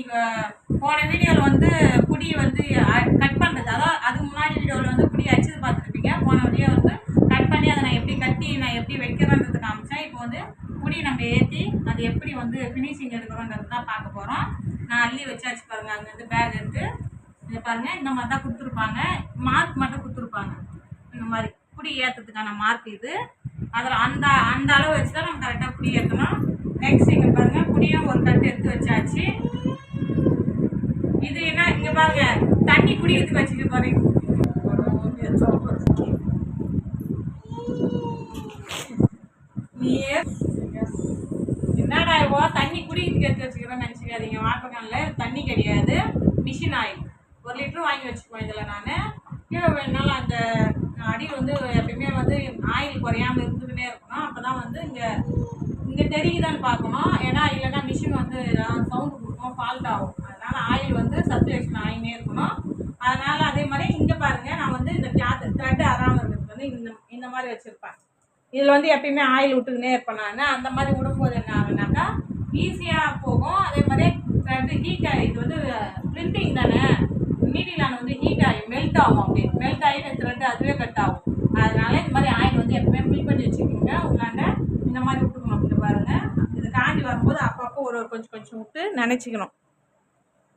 உங்களுக்கு போன வீடியோவில் வந்து புடி வந்து கட் பண்ணுறது, அதான் அதுக்கு முன்னாடி வீடியோவில் வந்து புடி அடிச்சது பார்த்துருப்பீங்க. போன வீடியோ வந்து கட் பண்ணி அதை நான் எப்படி கட்டி நான் எப்படி வைக்கிறேன்றது காமிச்சேன். இப்போ வந்து புடி நம்ம ஏற்றி அது எப்படி வந்து ஃபினிஷிங் எடுக்கிறோன்றது தான் பார்க்க போகிறோம். நான் அள்ளி வச்சாச்சு பாருங்கள். அங்கேருந்து பேக் எடுத்து இதை பாருங்கள். இந்த மாதிரி தான் கொடுத்துருப்பாங்க, மார்க் மட்டும் கொடுத்துருப்பாங்க. இந்த மாதிரி புடி ஏற்றுறதுக்கான மார்க் இது. அதில் அந்த அந்த அளவு வச்சு தான் நம்ம கரெக்டாக புடி ஏற்றணும். நெக்ஸ்ட் இங்கே பாருங்கள், புடியும் ஒரு கட்டு எடுத்து வச்சாச்சு. இது என்ன இங்கே பாருங்க, தண்ணி குடிக்கிறதுக்கு வச்சுக்க பாருங்க. நீயே என்னடா இவ்வளோ தண்ணி குடிக்கிறதுக்கு எடுத்து வச்சுக்கிறேன்னு நினச்சிக்காதீங்க. வாட்டர் கேனில் தண்ணி கிடையாது, மிஷின் ஆயில் 1 லிட்டர் வாங்கி வச்சுக்குவேன். இதில் நான் கீழே வேணாலும் அந்த அடியில் வந்து எப்பயுமே வந்து ஆயில் குறையாமல் இருந்துக்கிட்டே இருக்கணும். அப்போ தான் வந்து இங்கே தெரியுதான்னு பார்க்கணும். ஏன்னா இல்லைன்னா மிஷின் வந்து சவுண்டு கொடுக்கும், ஃபால்ட் ஆகும். அதனால் ஆயில் வந்து சர்க்குலேஷன் ஆகினே இருக்கணும். அதனால் அதே மாதிரி இங்கே பாருங்கள், நான் வந்து இந்த கிளாத் த்ரெட் அறாமல் இருக்கிறதுக்கு வந்து இந்த மாதிரி வச்சுருப்பேன். இதில் வந்து எப்பயுமே ஆயில் விட்டுக்கினே இருப்பேன் நான். அந்த மாதிரி விடும்போது என்ன ஆகுனாக்கா ஈஸியாக போகும். அதே மாதிரி த்ரெட்டு ஹீட் ஆகி, இது வந்து பிரிண்டிங் தானே, நீடிலான வந்து ஹீட் ஆகி மெல்ட் ஆகும். அப்படி மெல்ட் ஆகி த்ரெட்டு அதுவே கட் ஆகும். அதனால இந்த மாதிரி ஆயில் வந்து எப்பவுமே ஃபில் பண்ணி வச்சுக்கோங்க. உங்களாண்ட இந்த மாதிரி விட்டுக்கணும். அப்படி பாருங்கள், இது காஞ்சி வரும்போது அப்பப்போ ஒரு கொஞ்சம் கொஞ்சம் விட்டு நினச்சிக்கணும்.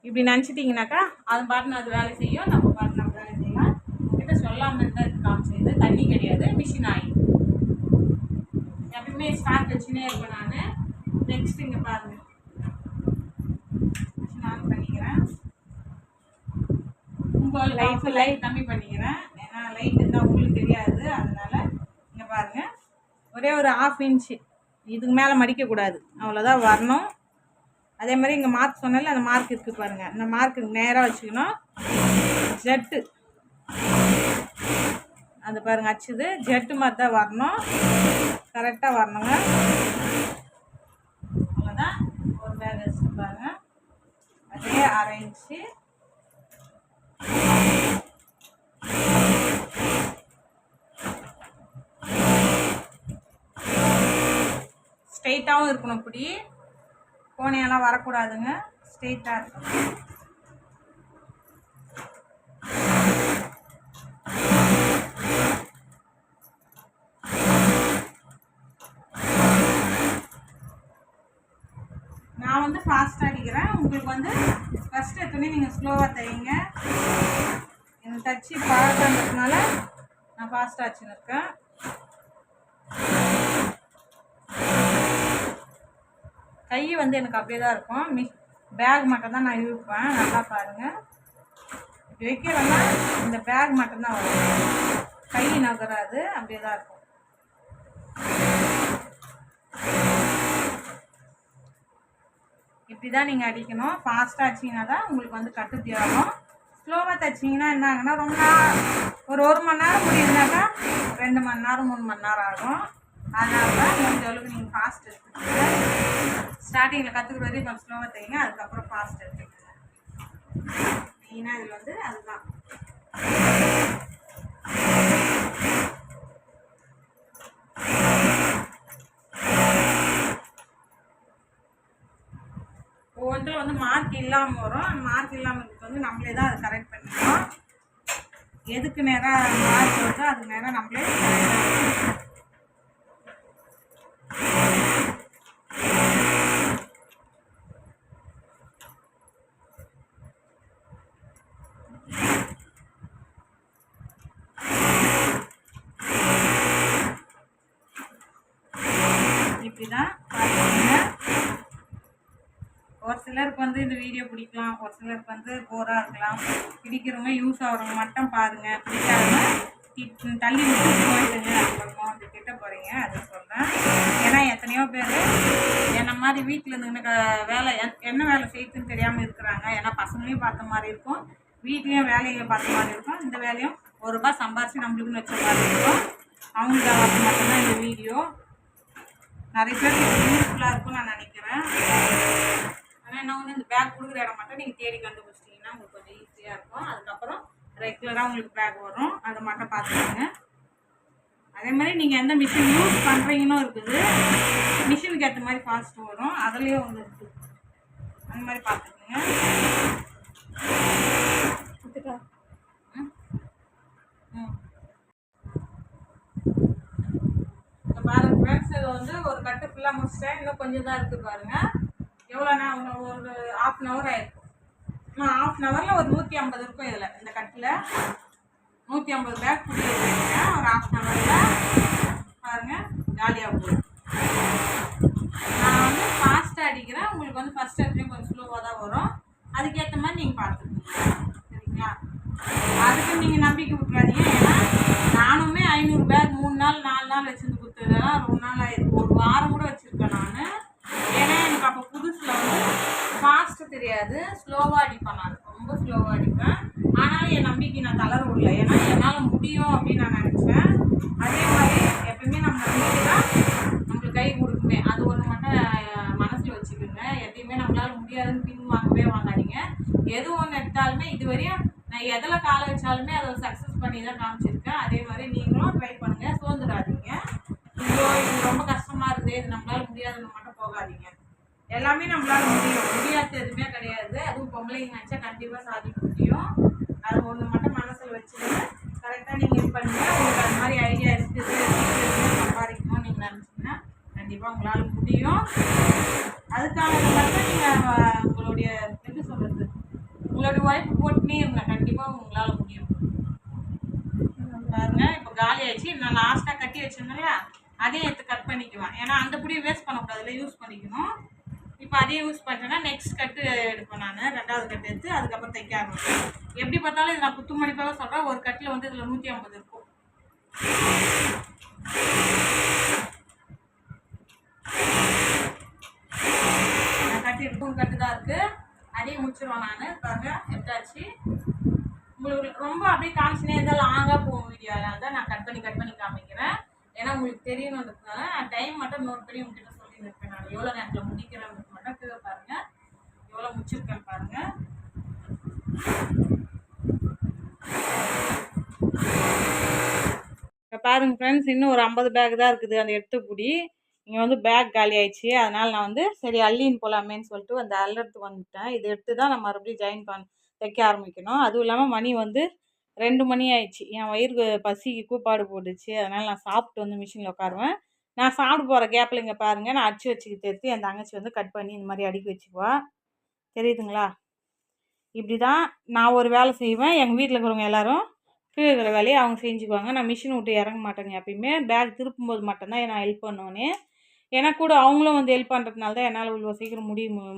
இப்படி நினச்சிட்டிங்கனாக்கா அது பாட்டு அது வேலை செய்யும், நம்ம பாட்டு நம்ம வேலை செய்யலாம். உங்ககிட்ட சொல்லாமல் தான் இது காமிச்சது. தண்ணி கிடையாது, மிஷின் ஆயில் எப்பயுமே ஸ்டார்ட் வச்சுன்னே இருப்பேன் நான். நெக்ஸ்ட் இங்கே பாருங்கள், மிஷின் ஆன் பண்ணிக்கிறேன். உங்கள் லைட் கம்மி பண்ணிக்கிறேன். ஏன்னா லைட் இருந்தால் உங்களுக்கு தெரியாது. அதனால் இங்கே பாருங்கள், ஒரே ஒரு 1/2 இன்ச்சு இதுக்கு மேலே மடிக்கக்கூடாது, அவ்வளோதான் வரணும். அதே மாதிரி இங்கே மார்க் சொன்னால அந்த மார்க் இருக்குது பாருங்கள், இந்த மார்க்கு நேராக வச்சுக்கணும். ஜெட்டு அது பாருங்கள் அச்சுது ஜெட்டு மாதிரி தான் வரணும், கரெக்டாக வரணுங்க. அவ்வளோதான். ஒரு பேக் வச்சு பாருங்கள், அதே 1/2 இன்ச்சு. ஸ்ட்ரெயிட்டாகவும் இருக்கணும், இப்படி கோணையெல்லாம் வரக்கூடாதுங்க, ஸ்ட்ரெயிட்டாக இருக்கணும். நான் வந்து ஃபாஸ்ட்டாக அடிக்கிறேன். உங்களுக்கு வந்து ஃபஸ்ட்டு எடுத்தோடனே நீங்கள் ஸ்லோவாக தைங்க. எனக்கு தச்சு பழக்கன்றதுனால நான் ஃபாஸ்ட்டாக வச்சுன்னு இருக்கேன். கை வந்து எனக்கு அப்படியே தான் இருக்கும். பேக் மட்டும் தான் நான் இழுப்பேன். நல்லா பாருங்கள், இப்படி வைக்கிறேன்னா இந்த பேக் மட்டும்தான் வரும், கை நகராது, அப்படியே தான் இருக்கும். இப்படி தான் நீங்கள் அடிக்கணும். ஃபாஸ்ட்டாக அடிச்சிங்கன்னா தான் உங்களுக்கு வந்து கட்டு தேடும். ஸ்லோவாக தைச்சிங்கன்னா என்ன ஆகுன்னா ரொம்ப ஒரு 1 மணி நேரம் முடியுதுனாக்கா 2 மணி நேரம் 3 மணி நேரம் ஆகும். அதனால தான் முடிஞ்ச அளவுக்கு நீங்கள் ஃபாஸ்ட் எடுத்துக்கோங்க. ஸ்டார்டிங்கில் கற்றுக்கிற வரைக்கும் கொஞ்சம் ஸ்லோவாக தைங்க, அதுக்கப்புறம் ஃபாஸ்ட் எடுத்துக்கோங்க. மெயினாக இதில் வந்து அதுதான். ஒவ்வொன்றும் வந்து மார்க் இல்லாமல் வரும். அந்த மார்க் இல்லாமல் இருக்கிறது வந்து நம்மளே தான் அதை கரெக்ட் பண்ணிக்கணும். எதுக்கு நேராக மார்க் வருதோ அதுக்கு நேராக நம்மளே இப்படி தான் பார்த்துக்கோங்க. ஒரு சிலருக்கு வந்து இந்த வீடியோ பிடிக்கலாம், ஒரு சிலருக்கு வந்து போராக இருக்கலாம். பிடிக்கிறவங்க யூஸ் ஆகிறவங்க மட்டும் பாருங்கள், பிடிக்காதவங்க தள்ளி விட்டு போயிடுங்க. அதுக்கப்புறமா வந்து கிட்ட போகிறீங்க, அதை சொல்கிறேன். ஏன்னா எத்தனையோ பேர் என்ன மாதிரி வீட்டில் இருந்து வேலை என்ன வேலை செய்யுதுன்னு தெரியாமல் இருக்கிறாங்க. ஏன்னா பசங்களையும் பார்த்த மாதிரி இருக்கும், வீட்லேயும் வேலையை பார்த்த மாதிரி இருக்கும். இந்த வேலையும் ₹1 சம்பாரித்து நம்மளுக்குன்னு வச்ச மாதிரி இருக்கும். அவங்களுக்கு அவருக்கு மட்டும்தான் இந்த வீடியோ நிறைய பேருக்கு யூஸ்ஃபுல்லாக இருக்கும்னு நான் நினைக்கிறேன். ஆனால் என்ன வந்து இந்த பேக் கொடுக்குற இடம் மட்டும் நீங்கள் தேடி கண்டுபிடிச்சிட்டிங்கன்னா உங்களுக்கு கொஞ்சம் ஈஸியாக இருக்கும். அதுக்கப்புறம் ரெகுலராக உங்களுக்கு பேக் வரும், அதை மட்டும் பார்த்துக்கோங்க. அதே மாதிரி நீங்கள் எந்த மிஷின் யூஸ் பண்ணுறீங்கன்னு இருக்குது, மிஷினுக்கு ஏற்ற மாதிரி ஃபாஸ்ட் வரும். அதுலேயே வந்து இருக்குது. அந்த மாதிரி பார்த்துக்குங்க. இப்போ பாருங்க ஃப்ரெண்ட்ஸ், இது வந்து ஒரு கட்டு ஃபுல்லாக முடிச்சிட்டேன். இன்னும் கொஞ்சம் தான் இருக்குது பாருங்கள். எவ்வளோண்ணா ஒரு 1/2 hour ஆயிருக்கும். இன்னும் 1/2 hourல ஒரு 150 இருக்கும். இதில் இந்த கட்டில் 150 பேக் புடி வச்சுருக்கேன். ஒரு 1/2 hourல பாருங்கள் காலியாக போகும். நான் வந்து ஃபாஸ்ட்டாக அடிக்கிறேன். உங்களுக்கு வந்து ஃபஸ்ட் அடிக்கும் கொஞ்சம் ஸ்லோவாக தான் வரும். அதுக்கேற்ற மாதிரி நீங்கள் பார்த்துக்கோங்க, சரிங்களா? அதுக்கு நீங்கள் நம்பிக்கை விட்டுறாதீங்க. ஏன்னா நானுமே 500 பேக் 3 நாள் 4 நாள் வச்சுருந்து கொடுத்துருந்தேன். ரொம்ப நாள் ஆயிருக்கு, ஒரு வாரம் கூட வச்சுருக்கேன் நான். ஏன்னா எனக்கு அப்போ புதுசில் வந்து ஃபாஸ்ட்டு தெரியாது, ஸ்லோவாக அடிப்பேன். நான் ரொம்ப ஸ்லோவாக அடிப்பேன். ஆனாலும் என் நம்பிக்கை நான் தளர விடல. ஏன்னா என்னால் முடியும் அப்படின்னு நான் நினச்சேன். அதே மாதிரி எப்பயுமே நம்ம நம்பிக்கை தான் நம்மளுக்கு கை கொடுக்குமே. அது ஒன்று மட்டும் மனசில் வச்சுக்கோங்க. எப்பயுமே நம்மளால் முடியாதுன்னு பின் வாங்கவே வாங்காதீங்க. எது ஒன்று எடுத்தாலுமே இதுவரையும் நான் எதில் காலை வச்சாலுமே அதை சக்ஸஸ் பண்ணி தான் காமிச்சிருக்கேன். அதே மாதிரி நீங்களும் ட்ரை பண்ணுங்கள், சோர்ந்துடாதீங்க. இது ரொம்ப கஷ்டமாக இருக்குது, இது நம்மளால் முடியாதுன்னு மட்டும் போகாதீங்க. எல்லாமே நம்மளால முடியாது எதுவுமே கிடையாது. அதுவும் பொம்பளைங்க நினச்சா கண்டிப்பாக சாதிக்க முடியும். அது ஒன்று மட்டும் மனசில் வச்சுக்கிட்டு கரெக்டாக நீங்கள் இது பண்ணுங்க. உங்களுக்கு அது மாதிரி ஐடியா இருக்குது, சம்பாதிக்கணும்னு நீங்கள் நினச்சிங்கன்னா கண்டிப்பாக உங்களால் முடியும். அதுக்காக மட்டும் நீங்கள் உங்களுடைய எப்படி சொல்கிறது, உங்களுடைய உழைப்பு போட்டுனே இருங்க, கண்டிப்பாக உங்களால் முடியும். பாருங்க இப்போ காலி ஆயிடுச்சு. நான் லாஸ்ட்டாக கட்டி வச்சுருந்தேங்களா, அதையும் எடுத்து கட் பண்ணிக்குவேன். ஏன்னா அந்த புடியை வேஸ்ட் பண்ணக்கூடாது, யூஸ் பண்ணிக்கணும். இப்போ அதையும் யூஸ் பண்ணிட்டேன்னா நெக்ஸ்ட் கட்டு எடுப்பேன் நான். 2வது கட்டு எடுத்து அதுக்கப்புறம் தைக்க ஆரம்பிச்சேன். எப்படி பார்த்தாலும் இது நான் குத்து மடிப்பாக சொல்கிறேன். ஒரு கட்டில் வந்து இதில் 150 இருக்கும். கட்டு இருக்கும், கட்டு தான் இருக்குது. அதையும் முடிச்சிடுவேன் நான். பாருங்க எடுத்தாச்சு. உங்களுக்கு ரொம்ப அப்படியே காமிச்சினே இருந்தாலும் லாங்காக போகும் வீடியோ. அதனால தான் நான் கட் பண்ணி காமிக்கிறேன். ஏன்னா உங்களுக்கு தெரியணுன்றதுனால நான் டைம் மட்டும் நோட் பண்ணி உங்ககிட்ட சொல்லியிருப்பேன். நான் எவ்வளோ நேரத்தில் முடிக்கிறேன் மட்டும் கீழே பாருங்கள், எவ்வளோ முடிச்சிருக்கேன் பாருங்கள். இப்போ பாருங்கள் ஃப்ரெண்ட்ஸ், இன்னும் ஒரு 50 பேக் தான் இருக்குது அந்த எடுத்து புடி. இங்கே வந்து பேக் காலி ஆயிடுச்சு. அதனால் நான் வந்து சரி அள்ளின்னு போகலாமேன்னு சொல்லிட்டு அந்த அள்ளறதுக்கு வந்துட்டேன். இதை எடுத்து தான் நான் மறுபடியும் ஜாயின் தைக்க ஆரம்பிக்கணும். அதுவும் இல்லாமல் மணி வந்து 2 மணி ஆயிடுச்சு. என் வயிறு பசிக்கு கூப்பாடு போட்டுச்சு. அதனால் நான் சாப்பிட்டு வந்து மிஷினில் உட்காருவேன். நான் சாப்பிட போகிற கேப்பில் இங்கே பாருங்கள், நான் அடிச்சு வச்சுக்கிட்டு எடுத்து என் தங்கச்சி வந்து கட் பண்ணி இந்த மாதிரி அடுக்கி வச்சுக்குவா. தெரியுதுங்களா? இப்படி தான் நான் ஒரு வேலை செய்வேன். எங்கள் வீட்டில் இருக்கிறவங்க எல்லோரும் கீழே இருக்கிற வேலையை அவங்க செஞ்சுக்குவாங்க. நான் மிஷின் விட்டு இறங்க மாட்டேங்க. எப்பயுமே பேக் திருப்பும்போது மட்டும்தான் நான் ஹெல்ப் பண்ணுவேனே. ஏன்னா கூட அவங்களும் வந்து ஹெல்ப் பண்ணுறதுனால தான் என்னால் இவ்வளோ சீக்கிரம்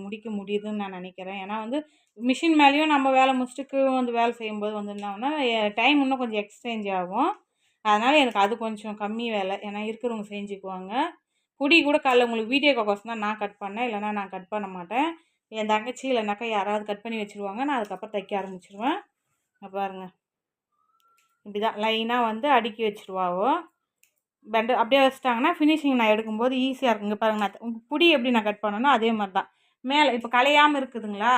முடிக்க முடியுதுன்னு நான் நினைக்கிறேன். ஏன்னா வந்து மிஷின் மேலேயும் நம்ம வேலை முடிச்சுட்டு கீழே வந்து வேலை செய்யும்போது வந்து என்னன்னா டைம் இன்னும் கொஞ்சம் எக்ஸ்சேஞ்ச் ஆகும். அதனால் எனக்கு அது கொஞ்சம் கம்மி வேலை. ஏன்னா இருக்கிறவங்க செஞ்சுக்குவாங்க. புடி கூட காலைல உங்களுக்கு வீடியோ கோசம் தான் நான் கட் பண்ணேன், இல்லைனா நான் கட் பண்ண மாட்டேன். என் தங்கச்சி இல்லைனாக்கா யாராவது கட் பண்ணி வச்சுருவாங்க. நான் அதுக்கப்புறம் தைக்க ஆரம்பிச்சிடுவேன். பாருங்கள், இப்படி தான் லைனாக வந்து அடுக்கி வச்சுருவாவோ. பெண்டு அப்படியே வச்சுட்டாங்கன்னா ஃபினிஷிங் நான் எடுக்கும்போது ஈஸியாக இருக்குங்க. பாருங்கள், நான் புடி எப்படி நான் கட் பண்ணேனோ அதே மாதிரி தான். மேலே இப்போ கலையாமல் இருக்குதுங்களா,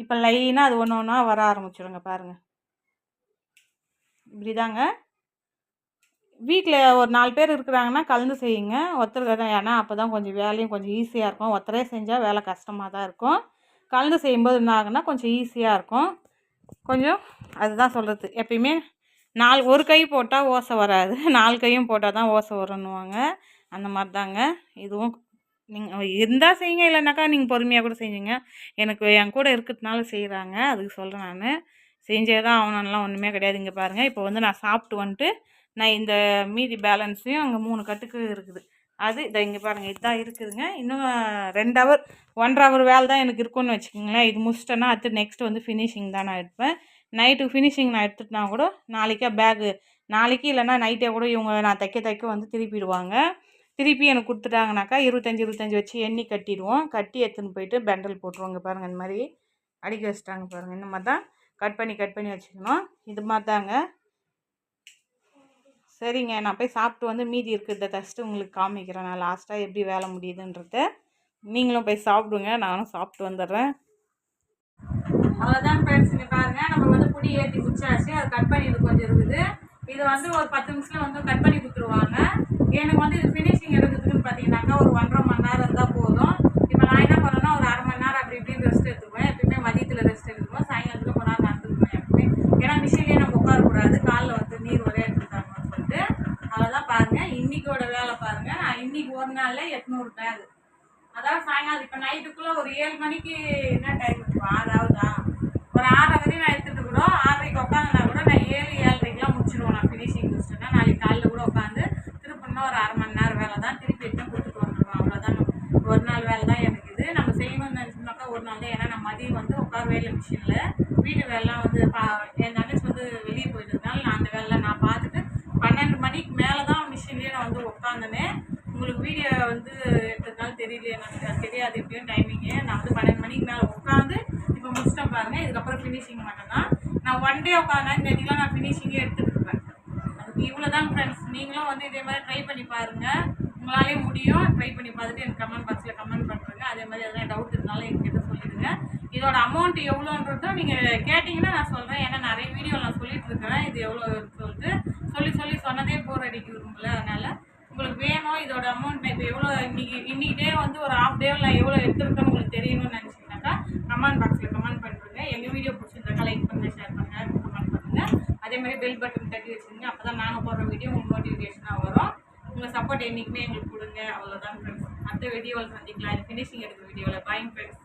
இப்போ லைனாக அது ஒன்று ஒன்றா வர ஆரம்பிச்சிடுங்க. பாருங்கள், இப்படி தாங்க. வீட்டில் ஒரு 4 பேர் இருக்கிறாங்கன்னா கலந்து செய்யுங்க. ஒருத்தருக்கு தான், ஏன்னா அப்போ தான் கொஞ்சம் வேலையும் கொஞ்சம் ஈஸியாக இருக்கும். ஒருத்தரே செஞ்சால் வேலை கஷ்டமாக தான் இருக்கும். கலந்து செய்யும்போது என்ன ஆகுன்னா கொஞ்சம் ஈஸியாக இருக்கும். கொஞ்சம் அதுதான் சொல்கிறது. எப்பயுமே ஒரு கை போட்டால் ஓசை வராது, 4 கையும் போட்டால் தான் ஓசை வரும்னுவாங்க. அந்த மாதிரி தாங்க இதுவும். நீங்கள் இருந்தால் செய்யுங்க, இல்லைனாக்கா நீங்கள் பொறுமையாக கூட செஞ்சுங்க. எனக்கு என் கூட இருக்கிறதுனால செய்கிறாங்க, அதுக்கு சொல்கிறேன். நான் செஞ்சே தான் ஆகணும்லாம் ஒன்றுமே கிடையாது. இங்கே பாருங்கள், இப்போ வந்து நான் சாப்பிட்டு வந்துட்டு நான் இந்த மீதி பேலன்ஸையும் அங்கே 3 கட்டுக்கு இருக்குது. அது இதை இங்கே பாருங்கள், இதுதான் இருக்குதுங்க. இன்னும் 2 hour 1.5 hour வேலை தான் எனக்கு இருக்குன்னு வச்சுக்கோங்களேன். இது முடிச்சிட்டேன்னா அடுத்து நெக்ஸ்ட் வந்து ஃபினிஷிங் தான் நான் எடுப்பேன். நைட்டு ஃபினிஷிங் நான் எடுத்துகிட்டனா கூட நாளைக்கே பேகு, நாளைக்கு இல்லைனா நைட்டே கூட இவங்க நான் தைக்க வந்து திருப்பிடுவாங்க. திருப்பி எனக்கு கொடுத்துட்டாங்கனாக்கா 25 வச்சு எண்ணி கட்டிடுவோம். கட்டி எடுத்துன்னு போயிட்டு பெண்டல் போட்டுருவாங்க. பாருங்கள், இந்த மாதிரி அடுக்கி வச்சுட்டாங்க பாருங்கள். இந்த மாதிரி தான் கட் பண்ணி வச்சுக்கணும். இது மாதிரி தாங்க. சரிங்க, நான் போய் சாப்பிட்டு வந்து மீதி இருக்கிறத தைச்சிட்டு உங்களுக்கு காமிக்கிறேன். நான் லாஸ்ட்டாக எப்படி வேலை முடியுதுன்றத. நீங்களும் போய் சாப்பிடுங்க, நானும் சாப்பிட்டு வந்துடுறேன். அவ்வளோதான் ஃப்ரெண்ட்ஸ், இங்கே பாருங்கள், நம்ம வந்து புடி ஏற்றி குடிச்சாச்சு. அது கட் பண்ணி இது கொஞ்சம் இருக்குது. இது வந்து ஒரு 10 நிமிஷத்தில் வந்து கட் பண்ணி கொடுத்துருவாங்க. எனக்கு வந்து இது ஃபினிஷிங் எடுக்கிறதுக்குன்னு பார்த்தீங்கன்னாக்கா ஒரு 1.5 மணி நேரம் இருந்தால் போதும். இப்போ நான் என்ன பண்ணேன்னா ஒரு 1/2 மணி நேரம் அப்படி இப்படின்னு ரெஸ்ட் எடுத்துருவேன். பாருங்கள் இன்றைக்கோட வேலை பாருங்கள். நான் இன்றைக்கி ஒரு நாளில் 800 பேக். அதாவது சாயங்காலம் இப்போ நைட்டுக்குள்ளே ஒரு 7 மணிக்கு என்ன டைம் இருக்கும் 6 ஆகுதா, ஒரு 6:30 வரையும் நான் எடுத்துகிட்டு கூட 6:30க்கு உட்காந்துனா கூட நான் 7-7:30க்கெலாம் முடிச்சிடுவோம். நான் ஃபினிஷிங் முடிச்சிட்டேன்னா நாளைக்கு காலையில் கூட உட்காந்து திருப்பினா ஒரு 1/2 மணி நேரம் வேலை தான், திருப்பி எடுத்து கொடுத்துட்டு வந்துடுவோம். அவ்வளோதான், ஒரு நாள் வேலை தான் எனக்கு இது. நம்ம செய்யணும்னு நினச்சோம்னாக்கா ஒரு நாள் தான். ஏன்னா நான் மதியம் வந்து உட்காரவே இல்லை மிஷினில். வீட்டு வேலைலாம் வந்து என் தங்கச்சி வந்து வெளியே போயிட்டதுனால நான் அந்த வேலை நான் பார்த்துட்டு 12 மணிக்கு மேலே தான் மிஷின்லேயே நான் வந்து உட்காந்துனேன். உங்களுக்கு வீடியோ வந்து எடுத்ததுனால தெரியல, எனக்கு தெரியாது எப்படியும் டைமிங்கு. நான் வந்து 12 மணிக்கு மேலே உட்காந்து இப்போ முடிச்சிட்டேன் பாருங்கள். இதுக்கப்புறம் ஃபினிஷிங் மட்டும்தான். நான் ஒன் டே உட்காந்தா இந்த அடிலாம் நான் ஃபினிஷிங்கே எடுத்துகிட்டு இருப்பேன். அதுக்கு இவ்வளோ தான் ஃப்ரெண்ட்ஸ். நீங்களும் வந்து இதே மாதிரி ட்ரை பண்ணி பாருங்கள், உங்களாலே முடியும். ட்ரை பண்ணி பார்த்துட்டு எனக்கு கமெண்ட் பாக்ஸில் கமெண்ட் பண்ணுறேங்க. அதே மாதிரி எதனா டவுட் இருந்தாலும் என்கிட்ட சொல்லிடுங்க. இதோட அமௌண்ட் எவ்வளோன்றதும் நீங்கள் கேட்டிங்கன்னா நான் சொல்கிறேன். ஏன்னா நிறைய வீடியோ நான் சொல்லிட்டு இருக்கிறேன் இது எவ்வளோ சொல்லிட்டு சொல்லி சொன்னதே போர் அடிக்குதுங்கள. அதனால் உங்களுக்கு வேணும் இதோட அமௌண்ட் இப்போ எவ்வளோ இன்னைக்கு டே வந்து ஒரு ஹாஃப் டேவில் நான் எவ்வளோ எடுத்துருக்கேன்னு உங்களுக்கு தெரியணும்னு நினச்சிங்கனாக்கா கமெண்ட் பாக்ஸில் கமெண்ட் பண்ணுறேங்க. எங்கள் வீடியோ பிடிச்சிருந்தாக்கா லைக் பண்ணுங்கள், ஷேர் பண்ணுங்கள், கமெண்ட் பண்ணுங்கள். அதே மாதிரி பெல் பட்டன் தட்டி வச்சுருங்க. அப்போ தான் நாங்கள் போடுற வீடியோ உங்களுக்கு நோட்டிஃபிகேஷனாக வரும். உங்கள் சப்போர்ட் என்றைக்குமே எங்களுக்கு கொடுங்க. அவ்வளோதான் ஃப்ரெண்ட்ஸ். அடுத்த வீடியோவில் சந்திக்கலாம். ஃபினிஷிங் எடுக்கிற வீடியோவில். Bye friends.